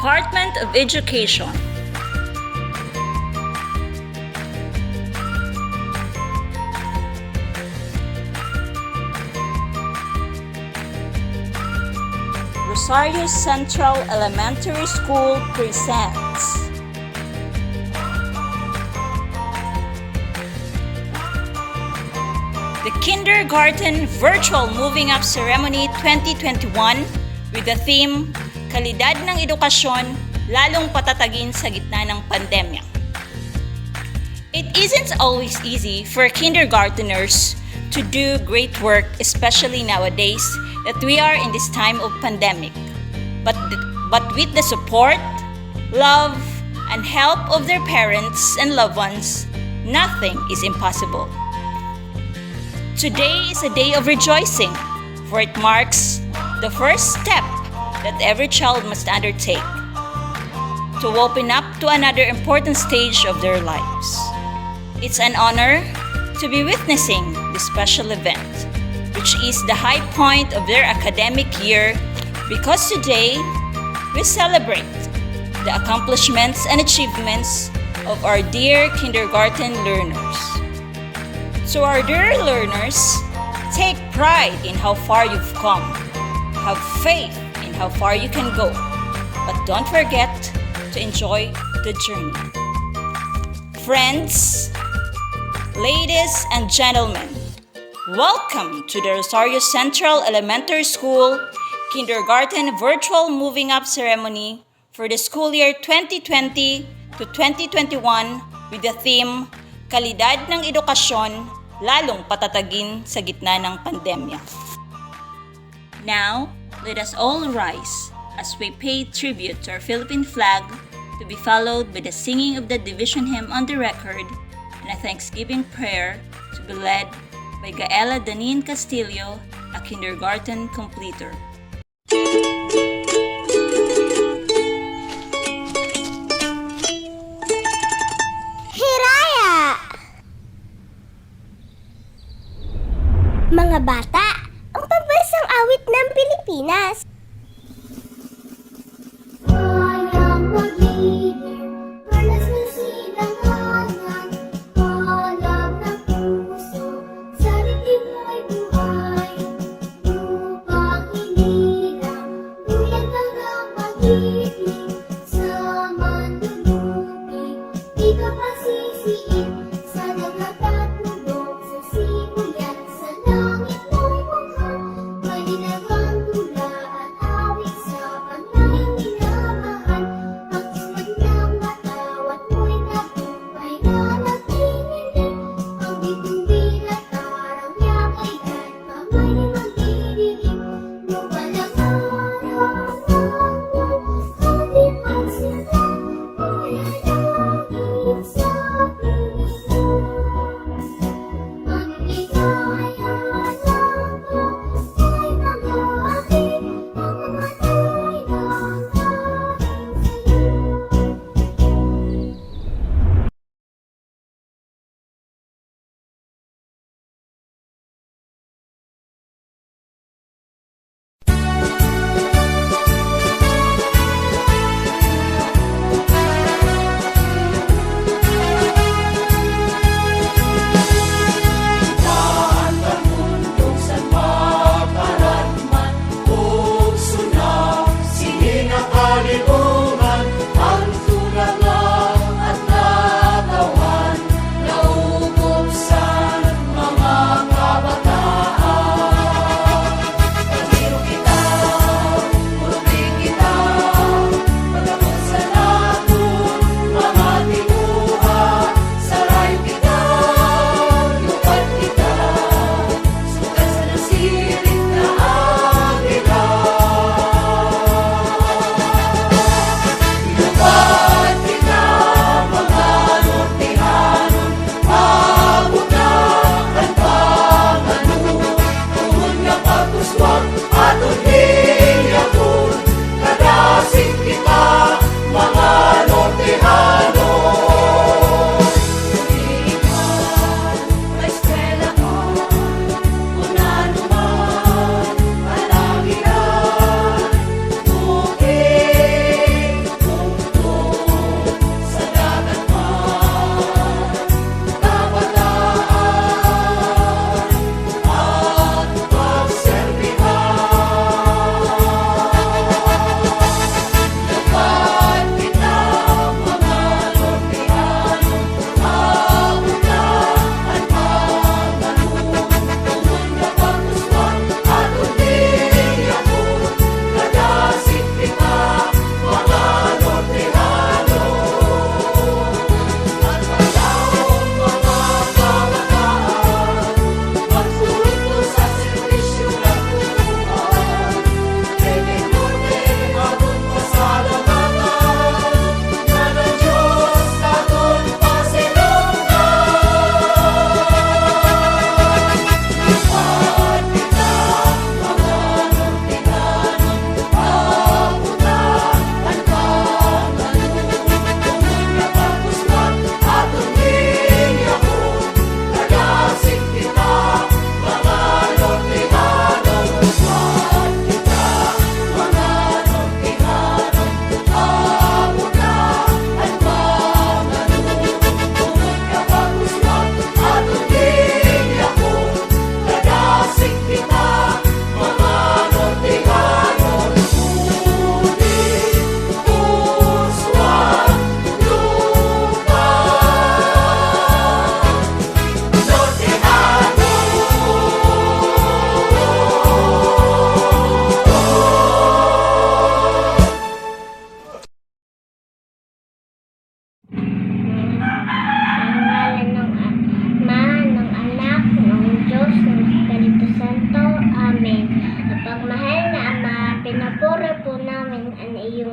Department of Education. Rosario Central Elementary School presents the Kindergarten Virtual Moving Up Ceremony 2021 with the theme, Kalidad ng Edukasyon, lalong patatagin sa gitna ng pandemya. It isn't always easy for kindergarteners to do great work, especially nowadays that we are in this time of pandemic. But with the support, love, and help of their parents and loved ones, nothing is impossible. Today is a day of rejoicing, for it marks the first step that every child must undertake to open up to another important stage of their lives. It's an honor to be witnessing this special event, which is the high point of their academic year, because today we celebrate the accomplishments and achievements of our dear kindergarten learners. So our dear learners, take pride in how far you've come. Have faith in how far you can go. But don't forget to enjoy the journey. Friends, ladies and gentlemen, welcome to the Rosario Central Elementary School Kindergarten Virtual Moving Up Ceremony for the school year 2020 to 2021 with the theme, Kalidad ng Edukasyon, lalong patatagin sa gitna ng pandemya. Now, let us all rise as we pay tribute to our Philippine flag, to be followed by the singing of the division hymn on the record and a thanksgiving prayer to be led by Gaela Danin Castillo, a kindergarten completer. Mga bata, ang pambansang awit ng Pilipinas. Kayang mag-ibig, palas ng silanganan, palab ng puso, sa dibdib mo'y buhay. Upang hinirang, tuyang hanggang pag-ibig, sa mandulupig, di ka masisiin, sa dagat at bundok, sa simulan, sa langit mo'y buhay. Malinagang tula at awit sa panay minamahal. Pagsunod ng matawat mo'y tagumpay na nagtinilig. Ang bituin at karangyak ay kahit mamay di magdidilim. Lumalang araw ng buwan, ating pagsilang, ilalangin sa piling. Ang ligaya lang ko ay mga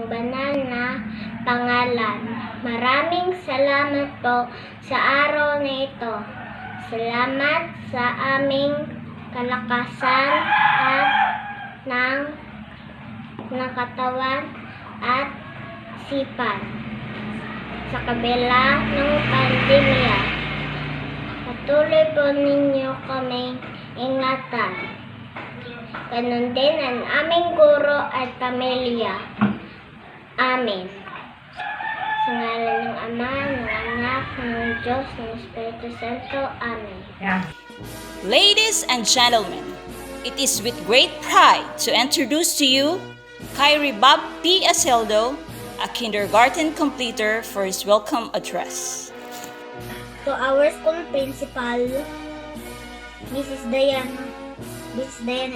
inyong banal na pangalan. Maraming salamat po sa araw na ito. Salamat sa aming kalakasan at ng katawan at sipan. Sa kabila ng pandemya, patuloy po ninyo kaming ingatan. Ganon din ang aming guro at pamilya. Amen. Sa ngalan ng Ama, ng Anak, ng Diyos, ng Espiritu Santo. Amen. Ladies and gentlemen, it is with great pride to introduce to you Kyrie Bob P. Aseldo, a kindergarten completer, for his welcome address. To our school principal, Mrs. Diana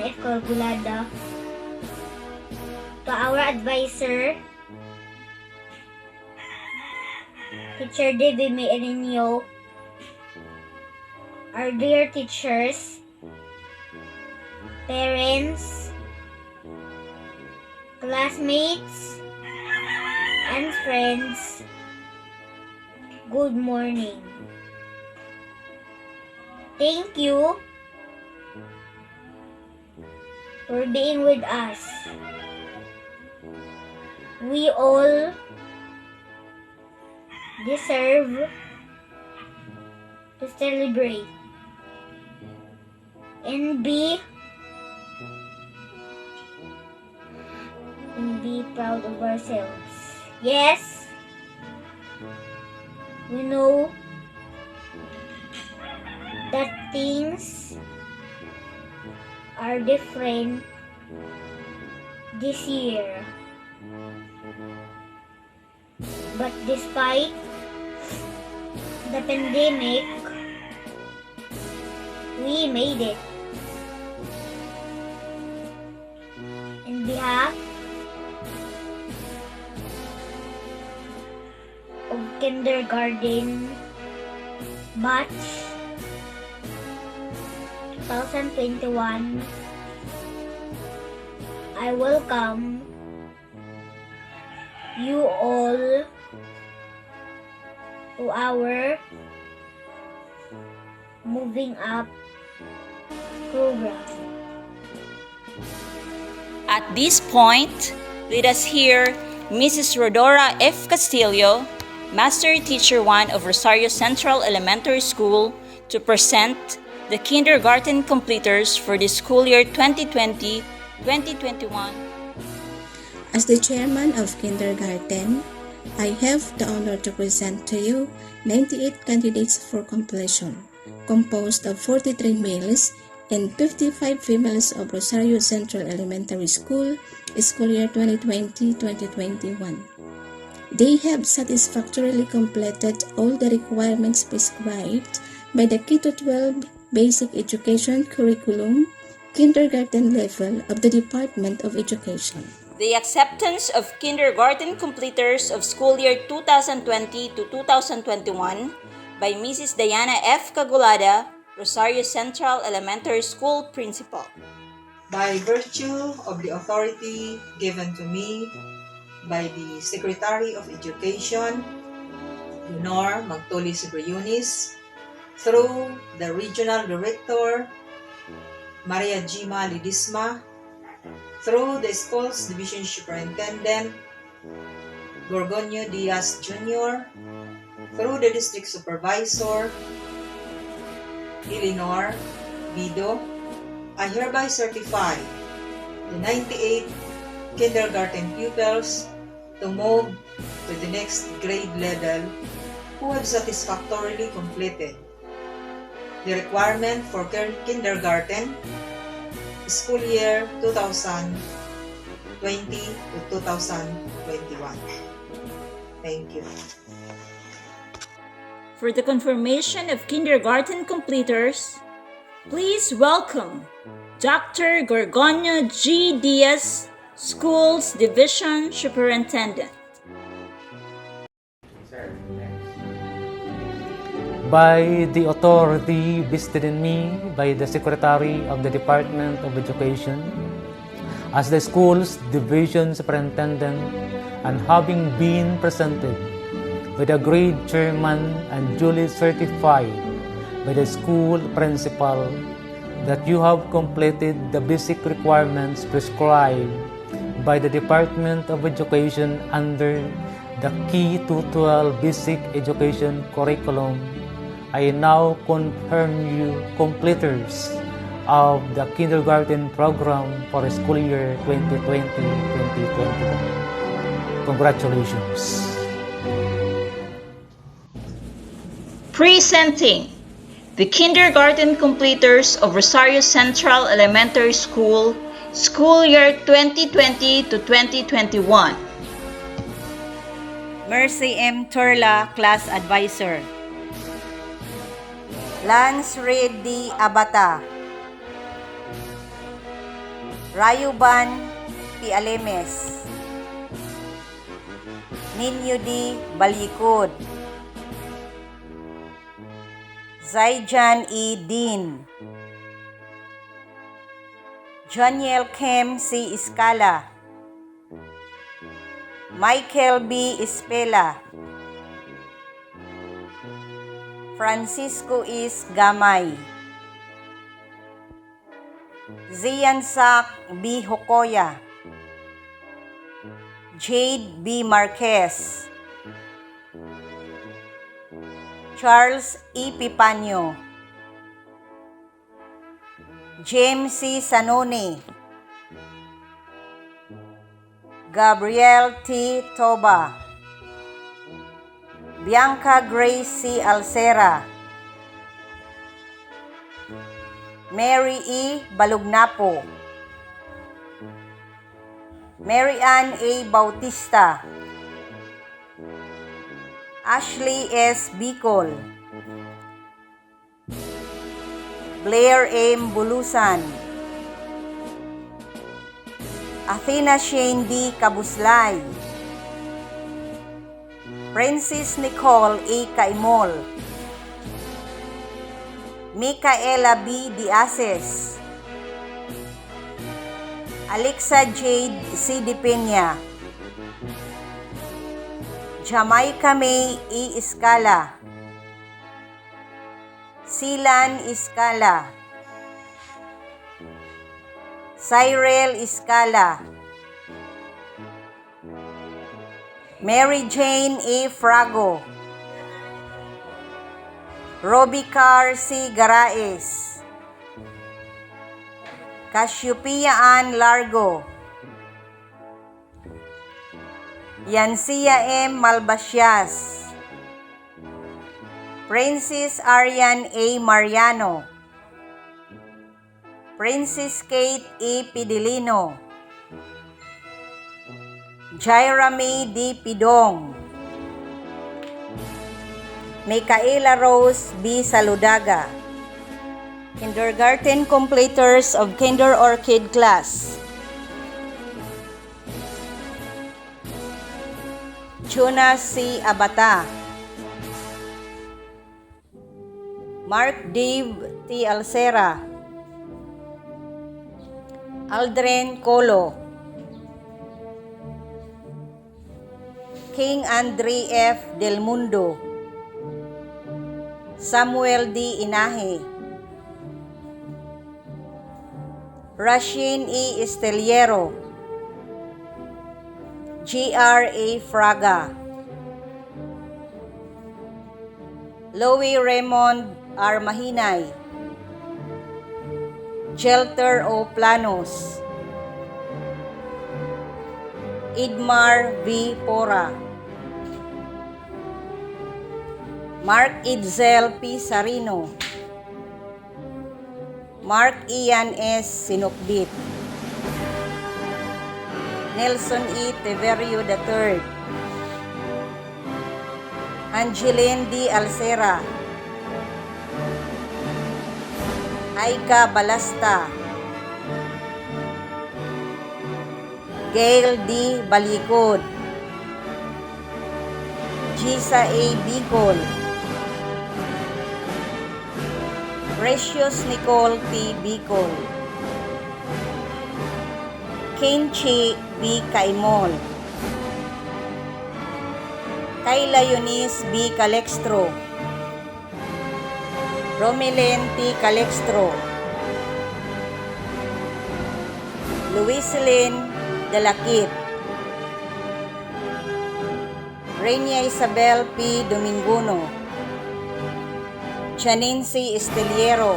F. Corgulada. To our advisor, Teacher Debbie Meirinho. Our dear teachers, parents, classmates, and friends, good morning. Thank you for being with us. We all deserve to celebrate and be proud of ourselves. Yes, we know that things are different this year. But despite the pandemic, we made it. In behalf of kindergarten batch 2021, I welcome you all to our Moving Up program. At this point, let us hear Mrs. Rodora F. Castillo, Master Teacher 1 of Rosario Central Elementary School, to present the kindergarten completers for the school year 2020-2021. As the chairman of kindergarten, I have the honor to present to you 98 candidates for completion, composed of 43 males and 55 females of Rosario Central Elementary School, school year 2020-2021. They have satisfactorily completed all the requirements prescribed by the K-12 Basic Education Curriculum, kindergarten level of the Department of Education. The acceptance of kindergarten completers of school year 2020 to 2021 by Mrs. Diana F. Cagulada, Rosario Central Elementary School Principal. By virtue of the authority given to me by the Secretary of Education, Leonor Magtulis Briones, through the Regional Director, Maria Gima Lidisma, through the Schools Division Superintendent, Gorgonio Diaz Jr., through the District Supervisor, Eleanor Bido, I hereby certify the 98 kindergarten pupils to move to the next grade level who have satisfactorily completed the requirement for kindergarten school year 2020 to 2021. Thank you. For the confirmation of kindergarten completers, please welcome Dr. Gorgonio G. Diaz, Schools Division Superintendent. By the authority vested in me by the Secretary of the Department of Education, as the school's division superintendent and having been presented by the grade chairman and duly certified by the school principal that you have completed the basic requirements prescribed by the Department of Education under the Key to 12 Basic Education Curriculum, I now confirm you completers of the kindergarten program for school year 2020-2021. Congratulations. Presenting the kindergarten completers of Rosario Central Elementary School, school year 2020 to 2021. Mercy M. Turla, Class Advisor. Lance Reed D. Abata. Rayuban P. Alemes. Ninyo D. Balikod. Zaijan E. Dean. Janiel Kem C. Iskala. Michael B. Espela. Francisco Is Gamay. Zian Sak B. Hokoya. Jade B. Marquez. Charles E. Pipanyo. James C. Sanoni. Gabriel T. Toba. Bianca Grace C. Alcera. Mary E. Balugnapo. Mary Ann A. Bautista. Ashley S. Bicol. Blair M. Bulusan. Athena Shane D. Kabuslay. Princess Nicole A. Caimol. Micaela B. Diases. Alexa Jade C. De Peña. Jamaica May E. Escala. Silan Escala. Cyril Escala. Mary Jane E. Frago. Robicar C. Garaes. Cassiopeia Ann Largo. Yancia M. Malbasias. Princess Arian A. Mariano. Princess Kate E. Pidilino. Jairami D. Pidong. Micaela Rose B. Saludaga. Kindergarten completers of Kinder Orchid class. Jonas C. Abata. Mark Dave T. Alcera. Aldren Colo. King Andre F. Del Mundo. Samuel D. Inahe. Rasheen E. Esteliero. G.R.A. Fraga. Louie Raymond R. Mahinay. Shelter O. Planos. Idmar V. Pora. Mark Idzel P. Sarino. Mark Ian S. Sinukdit. Nelson E. Teverio III. Angeline D. Alcera. Aika Balasta. Gail D. Balikod. Gisa A. Bicol. Precious Nicole T. Bicol. Kenchi B. Caimol, Kayla Eunice B. Calextro, Romelen T. Calextro, Luiselyn Dalakit, Reina Isabel P. Dominguno, Chanincy Esteliero,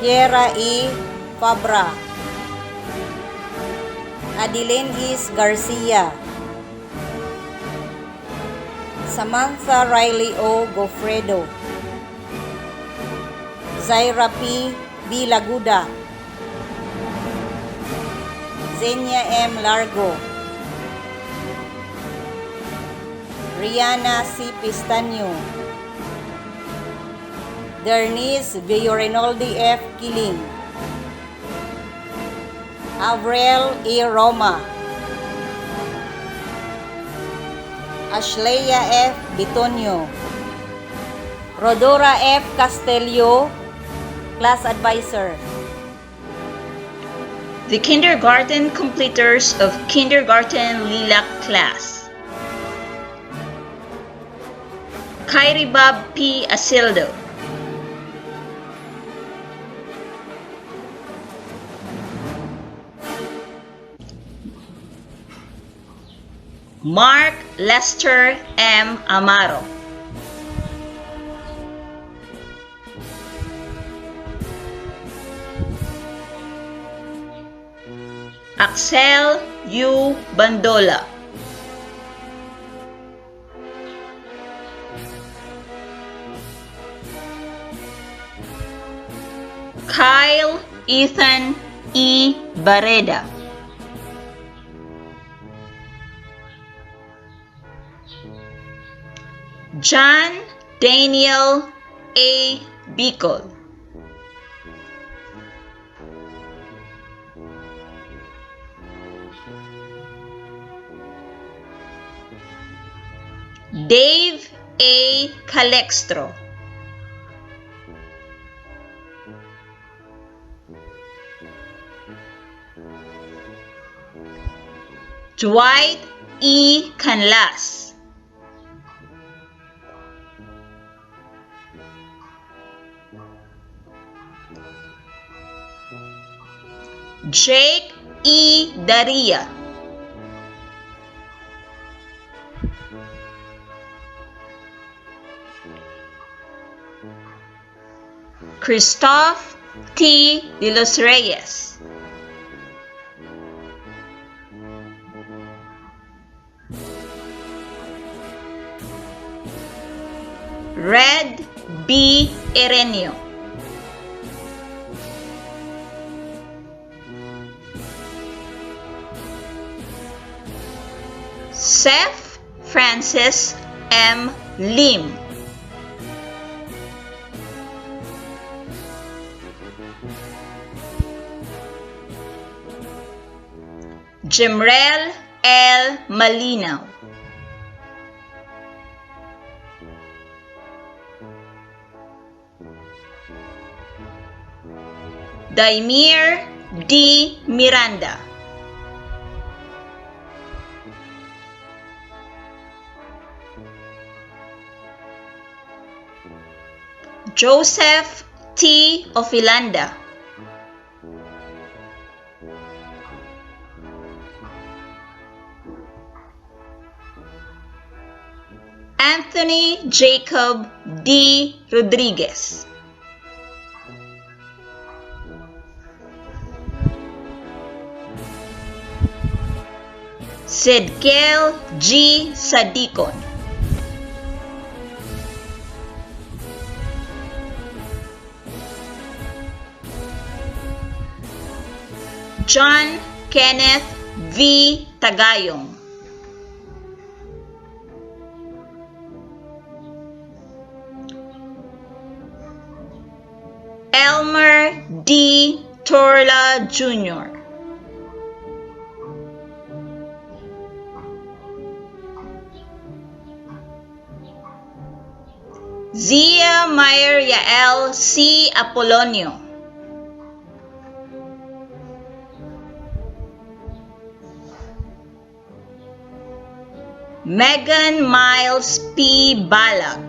Kiera E. Fabra, Adeline Is Garcia, Samantha Riley O. Gofredo, Zaira P. B. Laguda, Zenia M. Largo, Rihanna C. Pistanyo, Dernice Villorenoldi F. Kiling, Avril E. Roma, Ashleia F. Bitonio, Rodora F. Castelio, Class Advisor. The kindergarten completers of kindergarten lilac class. Kairibab P. Asildo, Mark Lester M. Amaro, Axel U. Bandola, Kyle Ethan E. Barreda, John Daniel A. Bicol, Dave A. Calextro, Dwight E. Canlas, Jake E. Daria, Christoph T. De los Reyes, Red B. Erenio, Seth Francis M. Lim, Jemrel L. Malinaw, Daimir D. Miranda, Joseph T. Ofilanda, Anthony Jacob D. Rodriguez, Sedkel G. Sadikon, John Kenneth V. Tagayong, Elmer D. Torla Jr., Zia Meyer Yael C. Apolonio, Megan Miles P. Balag,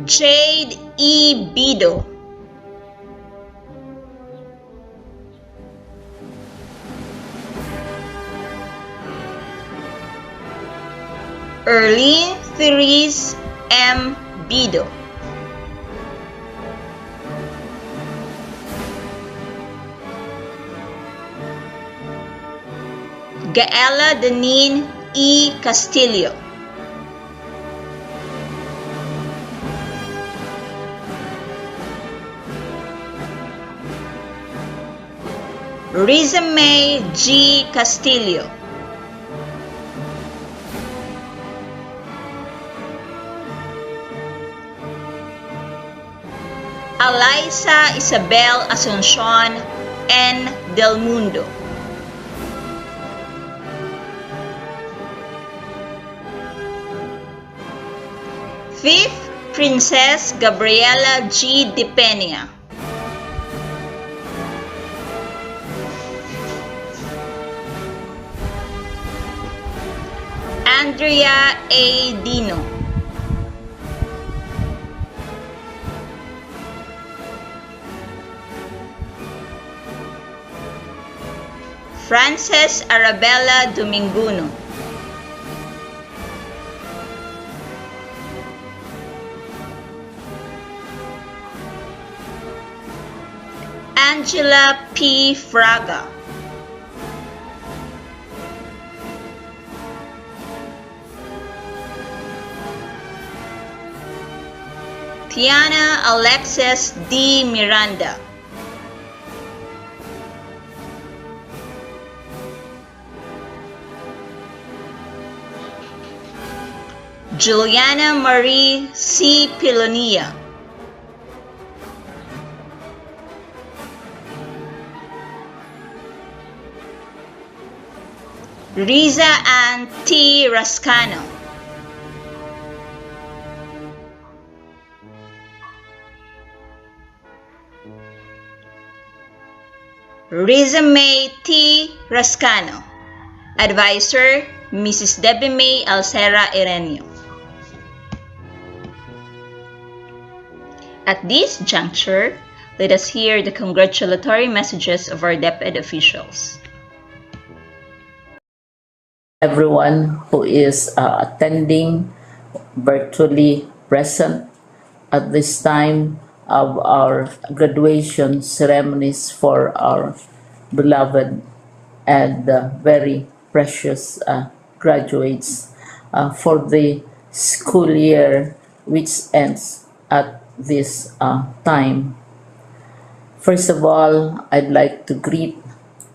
Jade E. Bido, Erlene Therese M. Bido, Gaela Deneen E. Castillo, Riza May G. Castillo, Alyssa Isabel Asuncion N. Del Mundo, Fifth Princess Gabriela G. De Peña, Andrea A. Dino, Frances Arabella Dominguno, Angela P. Fraga, Tiana Alexis D. Miranda, Juliana Marie C. Pilonia, Riza Ann T. Rascano, Riza May T. Rascano, Advisor, Mrs. Debbie May Alcera Ireneo. At this juncture, let us hear the congratulatory messages of our DepEd officials. Everyone who is attending virtually present at this time of our graduation ceremonies for our beloved and very precious graduates for the school year which ends at this time. First of all, I'd like to greet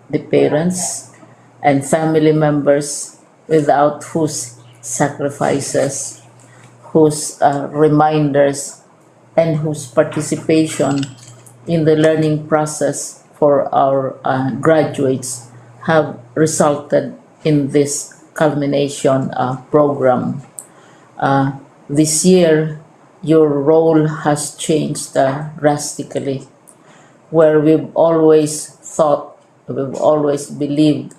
the parents and family members without whose sacrifices, whose reminders, and whose participation in the learning process for our graduates have resulted in this culmination program. This year, your role has changed drastically, where we've always thought, we've always believed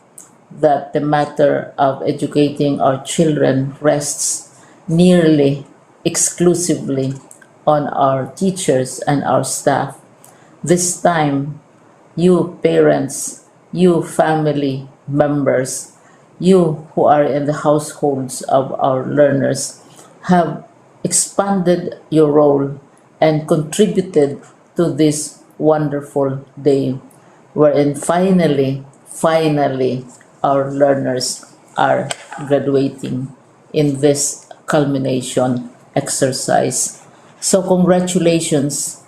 that the matter of educating our children rests nearly exclusively on our teachers and our staff. This time, you parents, you family members, you who are in the households of our learners have expanded your role and contributed to this wonderful day wherein finally our learners are graduating in this culmination exercise. So congratulations,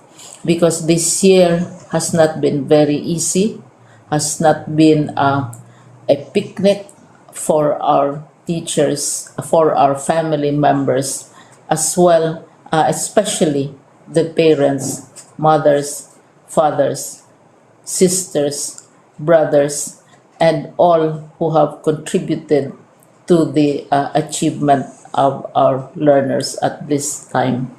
because this year has not been very easy, has not been a picnic for our teachers, for our family members, as well, especially the parents, mothers, fathers, sisters, brothers, and all who have contributed to the achievement of our learners at this time.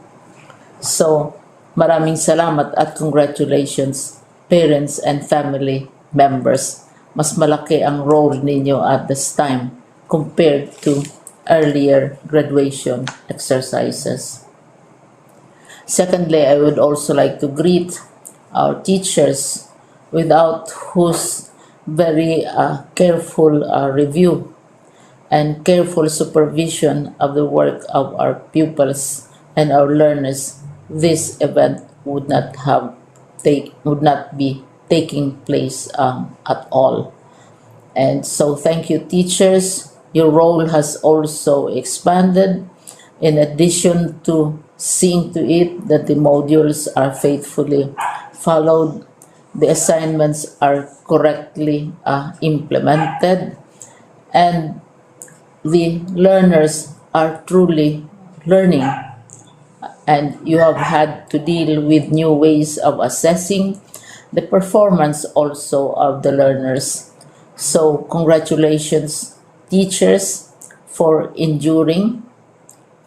So Maraming salamat at congratulations, parents and family members. Mas malaki ang role ninyo at this time compared to earlier graduation exercises. Secondly, I would also like to greet our teachers, without whose very careful review and careful supervision of the work of our pupils and our learners, this event would not be taking place at all. And so thank you, teachers. Your role has also expanded. In addition to seeing to it that the modules are faithfully followed, the assignments are correctly implemented, and the learners are truly learning, and you have had to deal with new ways of assessing the performance also of the learners. So congratulations, teachers, for enduring,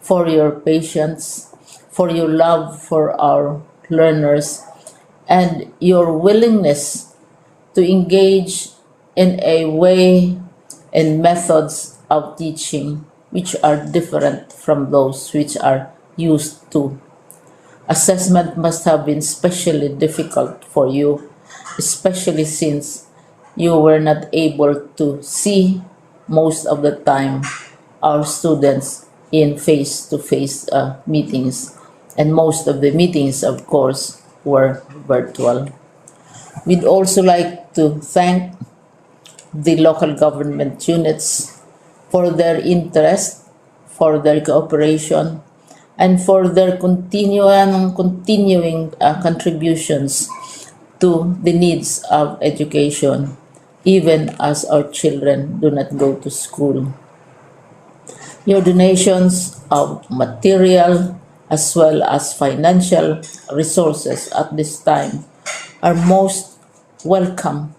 for your patience, for your love for our learners, and your willingness to engage in a way and methods of teaching which are different from those which are used to. Assessment must have been especially difficult for you, especially since you were not able to see most of the time our students in face-to-face meetings, and most of the meetings, of course, were virtual. We'd also like to thank the local government units for their interest, for their cooperation, and for their continuing contributions to the needs of education, even as our children do not go to school. Your donations of material as well as financial resources at this time are most welcome,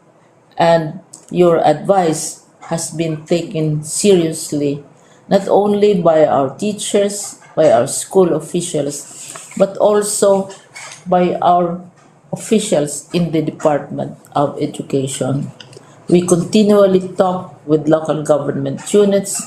and your advice has been taken seriously not only by our teachers, by our school officials, but also by our officials in the Department of Education. We continually talk with local government units,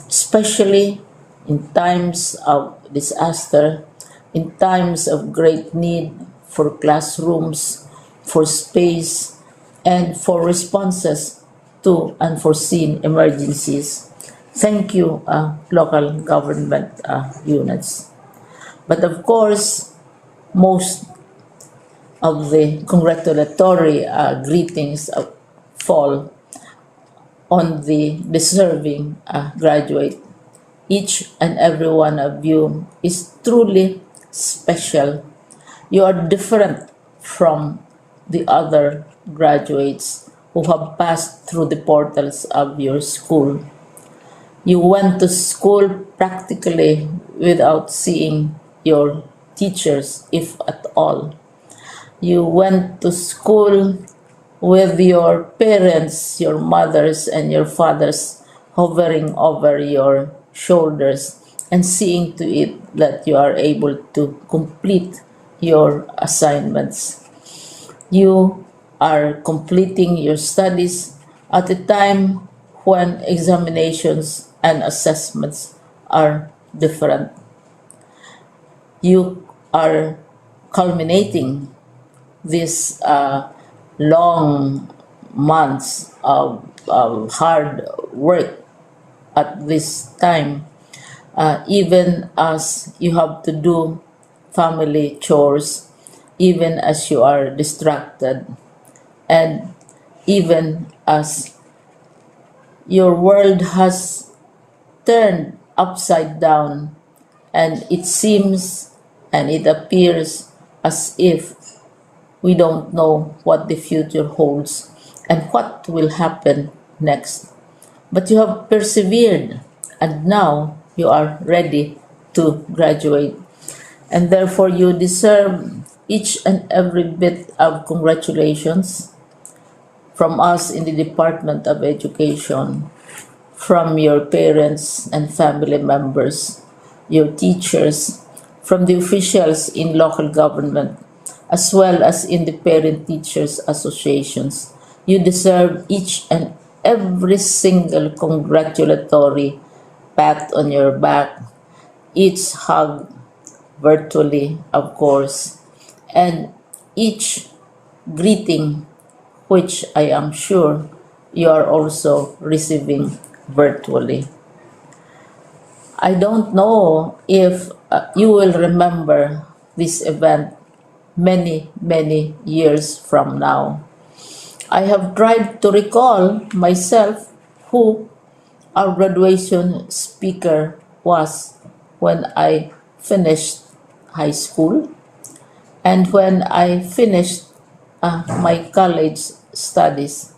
especially in times of disaster, in times of great need for classrooms, for space, and for responses to unforeseen emergencies. Thank you, local government units. But of course, most of the congratulatory greetings fall on the deserving graduate. Each and every one of you is truly special. You are different from the other graduates who have passed through the portals of your school. You went to school practically without seeing your teachers, if at all. You went to school with your parents, your mothers, and your fathers hovering over your shoulders and seeing to it that you are able to complete your assignments. You are completing your studies at a time when examinations and assessments are different. You are culminating these long months of hard work at this time, even as you have to do family chores, even as you are distracted, and even as your world has turned upside down, and it seems and it appears as if we don't know what the future holds and what will happen next. But you have persevered, and now you are ready to graduate. And therefore, you deserve each and every bit of congratulations from us in the Department of Education, from your parents and family members, your teachers, from the officials in local government, as well as in the parent teachers associations. You deserve each and every single congratulatory pat on your back, each hug virtually, of course, and each greeting, which I am sure you are also receiving virtually. I don't know if you will remember this event many years from now. I have tried to recall myself who our graduation speaker was when I finished high school and when I finished my college studies.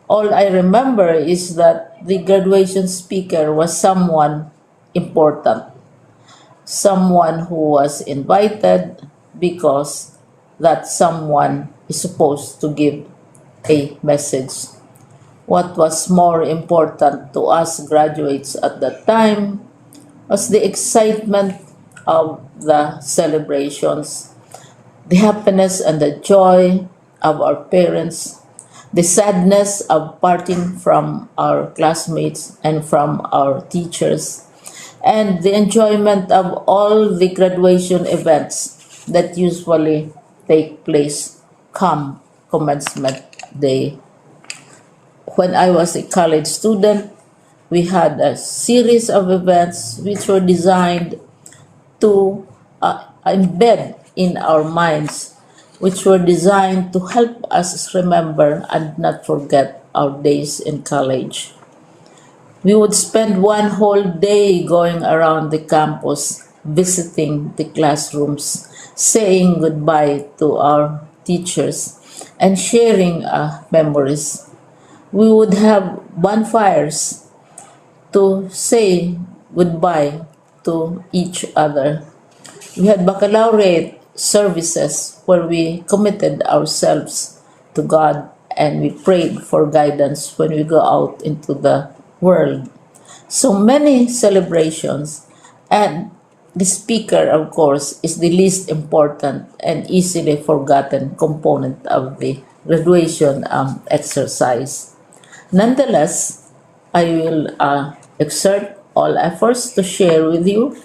All I remember is that the graduation speaker was someone important, someone who was invited because that someone is supposed to give a message. What was more important to us graduates at that time was the excitement of the celebrations, the happiness and the joy of our parents, the sadness of parting from our classmates and from our teachers, and the enjoyment of all the graduation events that usually take place come commencement day. When I was a college student, we had a series of events which were designed to embed in our minds, which were designed to help us remember and not forget our days in college. We would spend one whole day going around the campus, visiting the classrooms, saying goodbye to our teachers, and sharing memories. We would have bonfires to say goodbye to each other. We had baccalaureate services where we committed ourselves to God and we prayed for guidance when we go out into the world. So many celebrations, and the speaker, of course, is the least important and easily forgotten component of the graduation exercise. Nonetheless, I will exert all efforts to share with you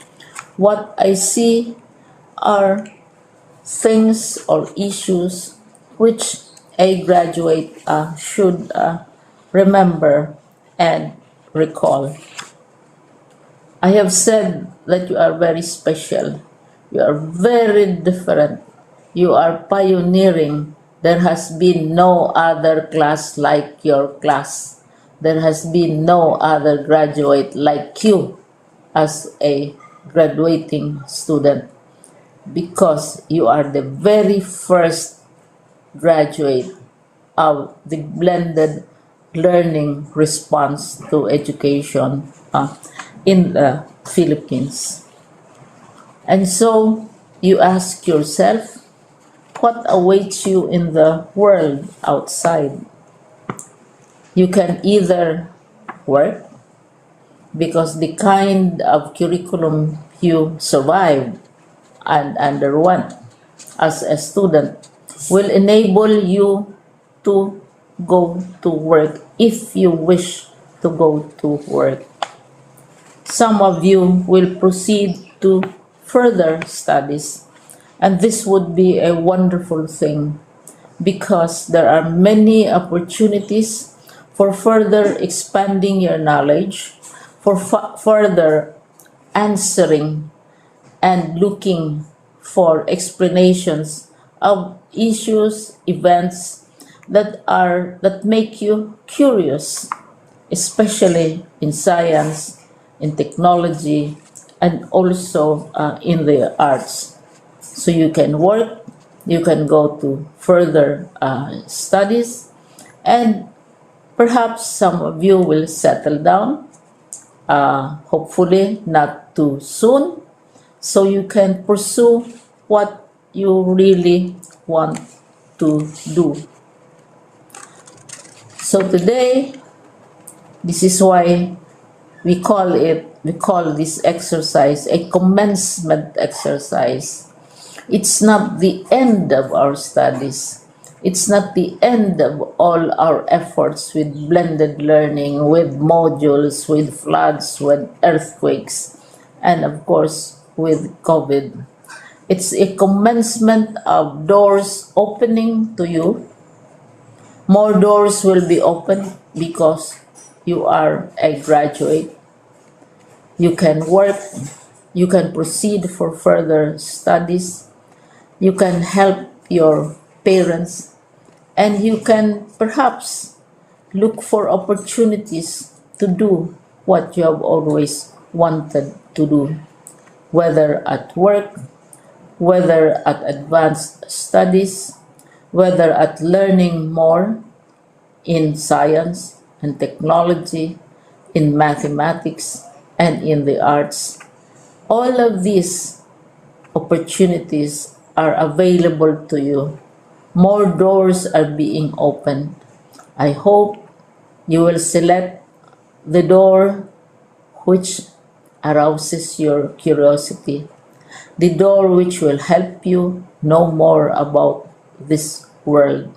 what I see are things or issues which a graduate should remember and recall. I have said that you are very special. You are very different. You are pioneering. There has been no other class like your class. There has been no other graduate like you as a graduating student because you are the very first graduate of the blended learning response to education in the Philippines. And so you ask yourself, what awaits you in the world outside? You can either work because the kind of curriculum you survived and underwent as a student will enable you to go to work if you wish to go to work. Some of you will proceed to further studies, and this would be a wonderful thing because there are many opportunities for further expanding your knowledge, for further answering and looking for explanations of issues, events that make you curious, especially in science, in technology, and also in the arts. So you can work, you can go to further studies, and perhaps some of you will settle down, hopefully not too soon, so you can pursue what you really want to do. So today, this is why we call it we call this exercise a commencement exercise. It's not the end of our studies. It's not the end of all our efforts with blended learning, with modules, with floods, with earthquakes, and of course with COVID. It's a commencement of doors opening to you. More doors will be opened because you are a graduate. You can work, you can proceed for further studies, you can help your parents, and you can perhaps look for opportunities to do what you have always wanted to do, whether at work, whether at advanced studies, whether at learning more in science and technology, in mathematics, and in the arts. All of these opportunities are available to you. More doors are being opened. I hope you will select the door which arouses your curiosity, the door which will help you know more about this world,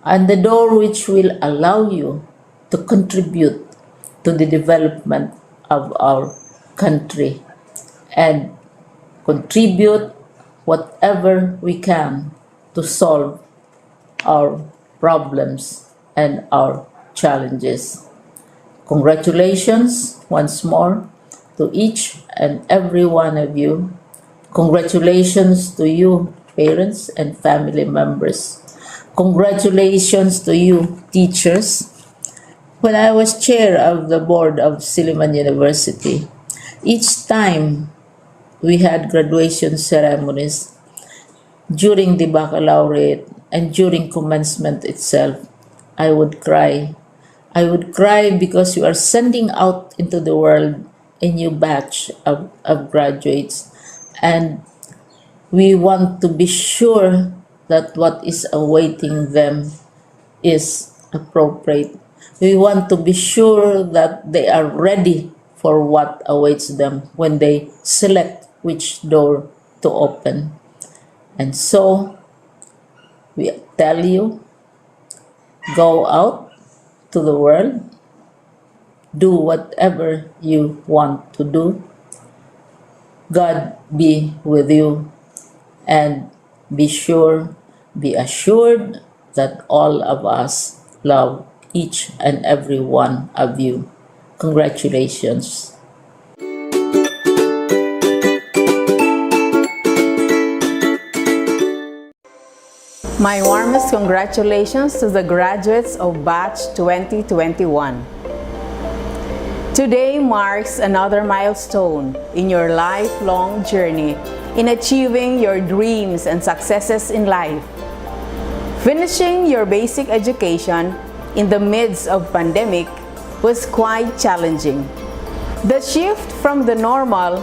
and the door which will allow you to contribute to the development of our country and contribute whatever we can to solve our problems and our challenges. Congratulations once more to each and every one of you. Congratulations to you, parents and family members. Congratulations to you, teachers. When I was chair of the board of Silliman University, each time we had graduation ceremonies, during the baccalaureate and during commencement itself, I would cry. I would cry because you are sending out into the world a new batch of graduates, and we want to be sure that what is awaiting them is appropriate. We want to be sure that they are ready for what awaits them when they select which door to open. And so, we tell you, go out to the world, do whatever you want to do. God be with you, and be assured that all of us love each and every one of you. Congratulations. My warmest congratulations to the graduates of Batch 2021. Today marks another milestone in your lifelong journey in achieving your dreams and successes in life. Finishing your basic education in the midst of pandemic was quite challenging. The shift from the normal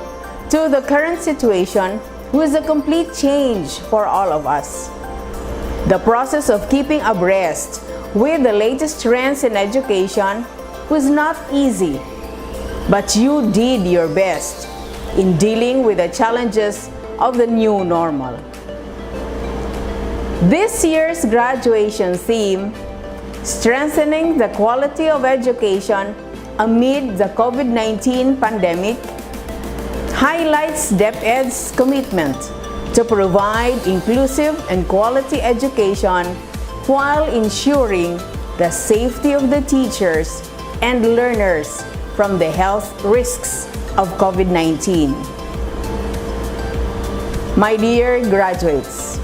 to the current situation was a complete change for all of us. The process of keeping abreast with the latest trends in education was not easy, but you did your best in dealing with the challenges of the new normal. This year's graduation theme, Strengthening the Quality of Education Amid the COVID-19 Pandemic, highlights DepEd's commitment to provide inclusive and quality education while ensuring the safety of the teachers and learners from the health risks of COVID-19. My dear graduates,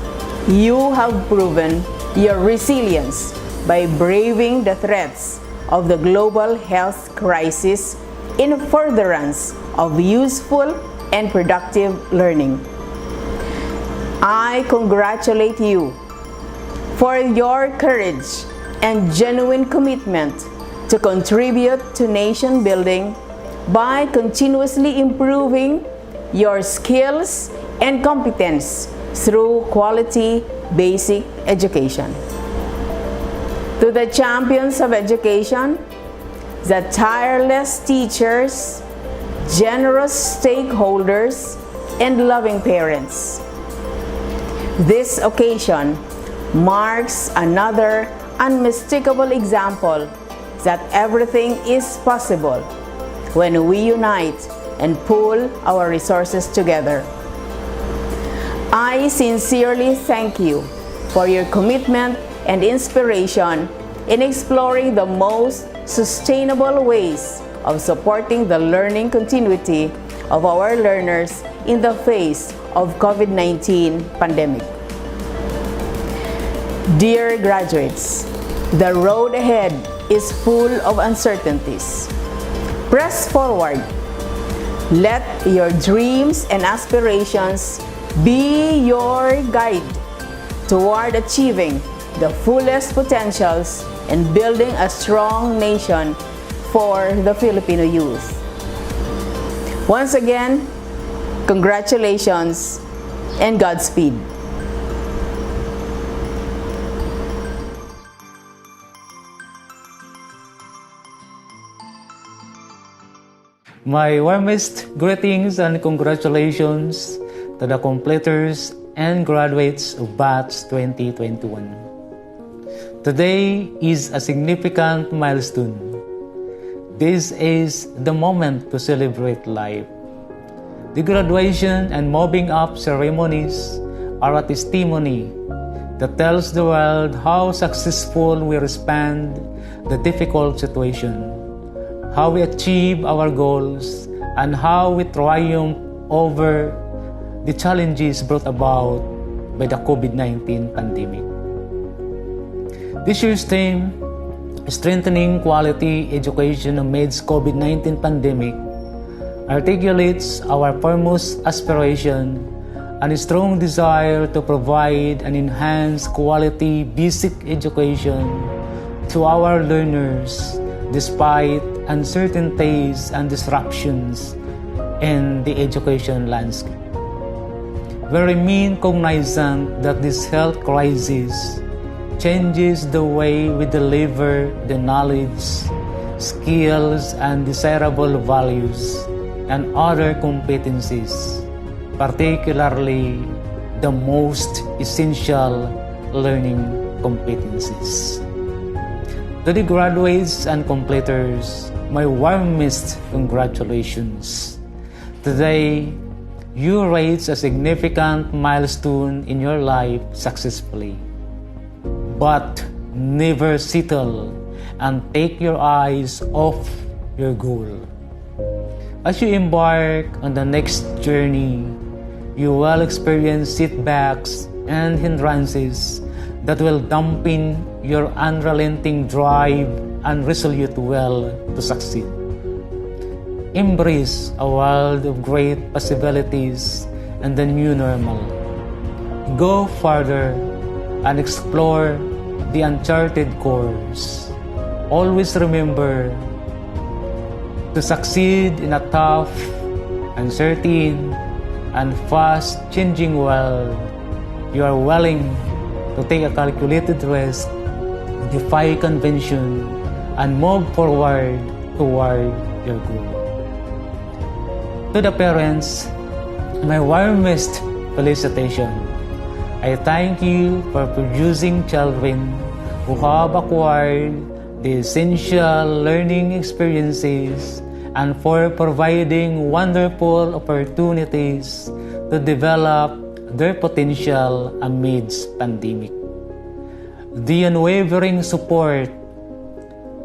you have proven your resilience by braving the threats of the global health crisis in furtherance of useful and productive learning. I congratulate you for your courage and genuine commitment to contribute to nation building by continuously improving your skills and competence through quality basic education. To the champions of education, the tireless teachers, generous stakeholders, and loving parents. This occasion marks another unmistakable example that everything is possible when we unite and pool our resources together. I sincerely thank you for your commitment and inspiration in exploring the most sustainable ways of supporting the learning continuity of our learners in the face of COVID-19 pandemic. Dear graduates, the road ahead is full of uncertainties. Press forward. Let your dreams and aspirations be your guide toward achieving the fullest potentials and building a strong nation for the Filipino youth. Once again, congratulations and Godspeed. My warmest greetings and congratulations to the completers and graduates of Batch 2021. Today is a significant milestone. This is the moment to celebrate life. The graduation and moving up ceremonies are a testimony that tells the world how successful we respond the difficult situation, how we achieve our goals, and how we triumph over the challenges brought about by the COVID-19 pandemic. This year's theme, Strengthening Quality Education Amidst COVID-19 Pandemic, articulates our foremost aspiration and a strong desire to provide and enhance quality basic education to our learners despite uncertainties and disruptions in the education landscape. We remain cognizant that this health crisis changes the way we deliver the knowledge, skills, and desirable values and other competencies, particularly the most essential learning competencies. To the graduates and completers, my warmest congratulations. Today, you reached a significant milestone in your life successfully. But never settle and take your eyes off your goal. As you embark on the next journey, you will experience setbacks and hindrances that will dampen your unrelenting drive and resolute will to succeed. Embrace a world of great possibilities and the new normal. Go further and explore the uncharted course. Always remember to succeed in a tough, uncertain, and fast-changing world. You are willing to take a calculated risk, defy convention, and move forward toward your goal. To the parents, my warmest felicitation. I thank you for producing children who have acquired the essential learning experiences and for providing wonderful opportunities to develop their potential amidst pandemic. The unwavering support,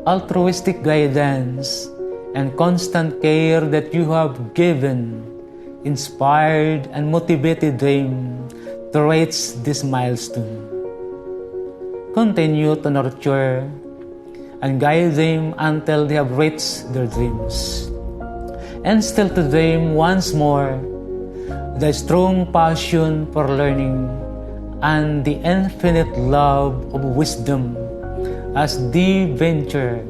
altruistic guidance, and constant care that you have given inspired and motivated them to reach this milestone. Continue to nurture and guide them until they have reached their dreams. Instill to them once more the strong passion for learning and the infinite love of wisdom as they venture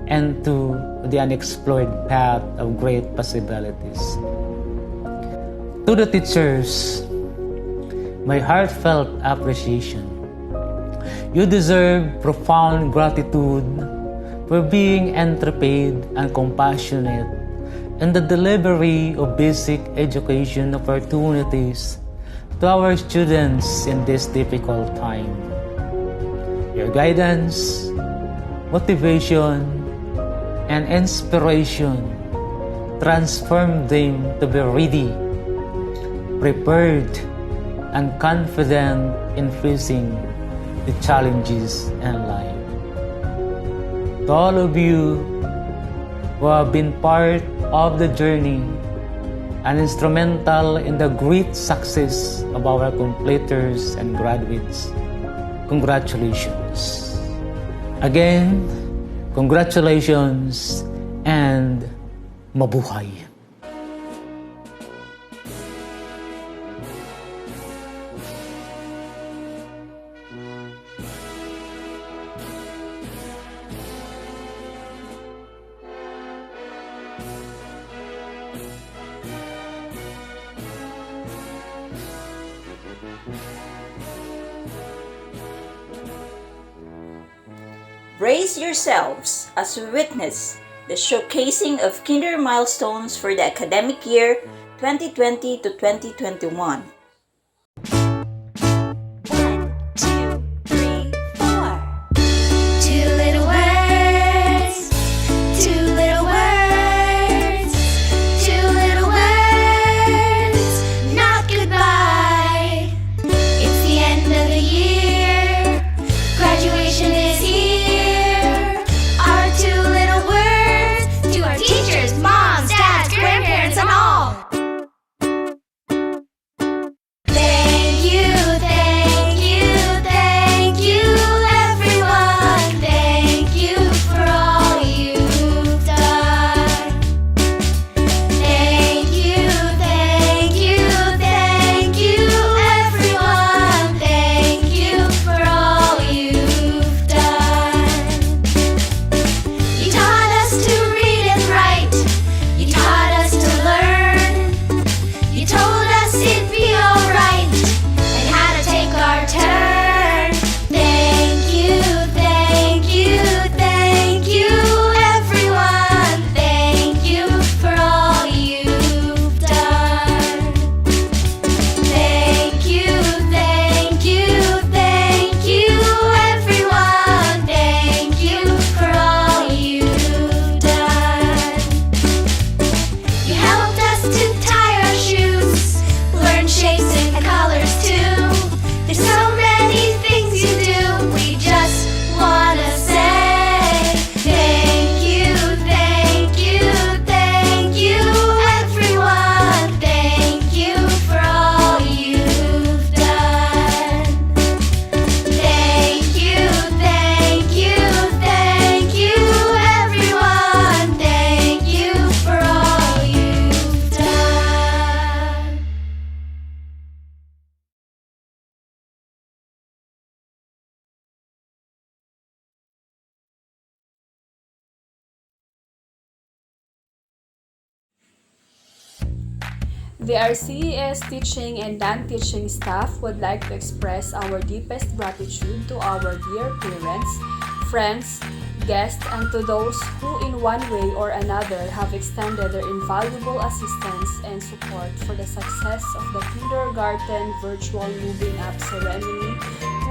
into the unexplored path of great possibilities. To the teachers, my heartfelt appreciation. You deserve profound gratitude for being intrepid and compassionate and the delivery of basic education opportunities to our students in this difficult time. Your guidance, motivation, and inspiration transform them to be ready, prepared, and confident in facing the challenges in life. To all of you who have been part of the journey and instrumental in the great success of our completers and graduates, congratulations. Again, congratulations and mabuhay. Brace yourselves as we witness the showcasing of kinder milestones for the academic year 2020 to 2021. 1, 2, 3, 4. Two little words, two little words, two little words, not goodbye. It's the end of the year, graduation is here. Our two little words to our teachers, moms, dads, grandparents, and all. Thank you, thank you, thank you, everyone. Thank you for all you've done. Thank you, thank you, thank you, everyone. Thank you for all you've done. You taught us to read and write. You taught us to learn. You told us it'd be alright and how to take our turn. Thank you, thank you, thank you, everyone. Thank you for all you've done. Thank you, thank you, thank you, everyone. Thank you for all you've done. You helped us to tie our shoes, learn shapes and colors too. There's so many things you do, we just wanna say thank you, thank you, thank you, everyone. Thank you for all you've done. Thank you, thank you, thank you, everyone. Thank you for all you've done. The RCES teaching and non-teaching staff would like to express our deepest gratitude to our dear parents, friends, guests, and to those who in one way or another have extended their invaluable assistance and support for the success of the kindergarten virtual moving up ceremony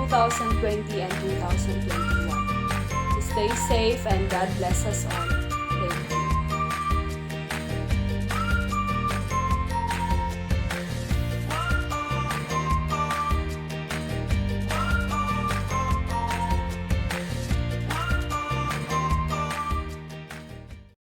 2020 and 2021. Stay safe and God bless us all.